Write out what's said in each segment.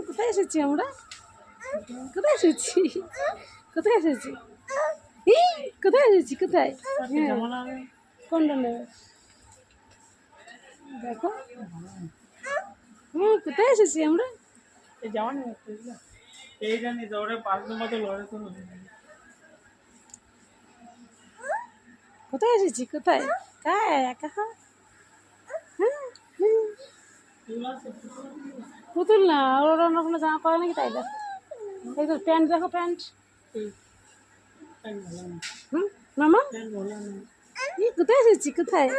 কোথায় এসেছি আমরা? কোথায় এসেছি? কোথায় এসেছি? কোথায় এসেছি? কোথায়? কোনটা নেবে দেখো। কোথায় এসেছি আমরা? কোথায় এসেছি? কোথায়? একা পুতুল না, ওরা অন্য কোনো জামা পরে নাকি তাই দেখো। এই তো প্যান্ট দেখো, প্যান্ট। মামা কোথায় এসেছি? কোথায়?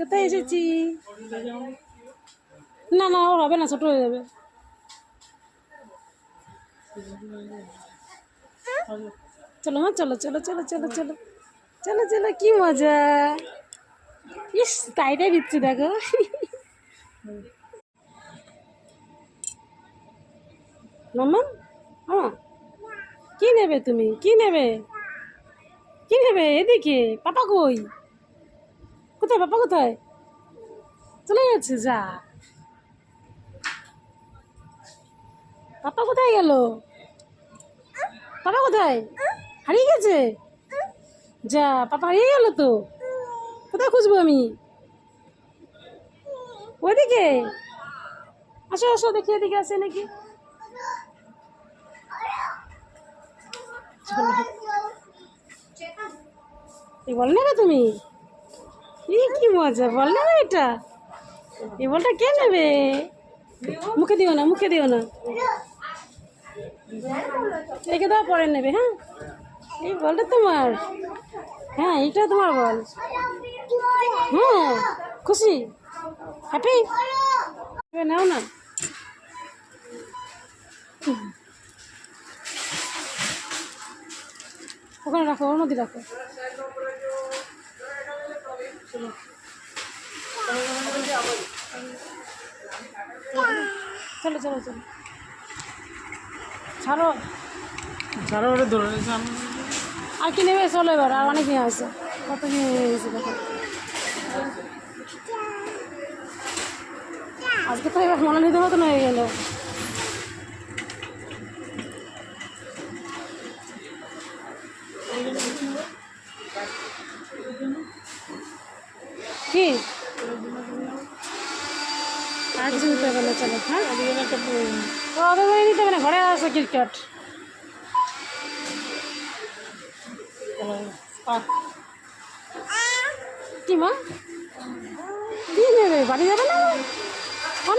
কোথায় এসেছি? না না, ওর হবে না, ছোট হয়ে যাবে। চলো মা, চলো চলো চলো চলো চলো চলো চলো, কি মজা। ইস, তাইটাই দিচ্ছি দেখো। মামা কি নেবে তুমি? কি নেবে? কি নেবে? এদিকে পাপা কই? কোথায় পাপা? কোথায় চলে যাচ্ছে? যা, পাপা কোথায় গেল? পাপা কোথায়? হারিয়ে গেছে? যা, পাপা হারিয়ে গেল তো। কোথায় খুঁজবো আমি? ওইদিকে আসো আসো, দেখি এদিকে আছে নাকি। এই বল নেবে তুমি? কি মজা, বল নেবে এটা? এই বলটা কে নেবে? মুখে দিও না, মুখে দিও না, রেখে দাও, পরে নেবে। হ্যাঁ, এই বলটা তোমার। হ্যাঁ, এইটা তোমার বল। হ্যাঁ, খুশি, হ্যাপি, নাও না। ওখানে রাখো, ওর মধ্যে রাখো। চলো চলো চলো, ছাড়ো ছাড়ো, ওটা ধরে। আর কি নেবে? চলো এবার, আর অনেক নিয়ে আসে, কত নিয়ে এসে দেখো। আজকে তো এবার মনে নিতে মতন হয়ে গেল। কি আর কিছু নিতে হবে না, চলো। হ্যাঁ, ওদের বাড়ি নিতে হবে না, ঘরে আসো ক্রিকেট। কি মা? কি নেবে? বাড়ি যাবে না?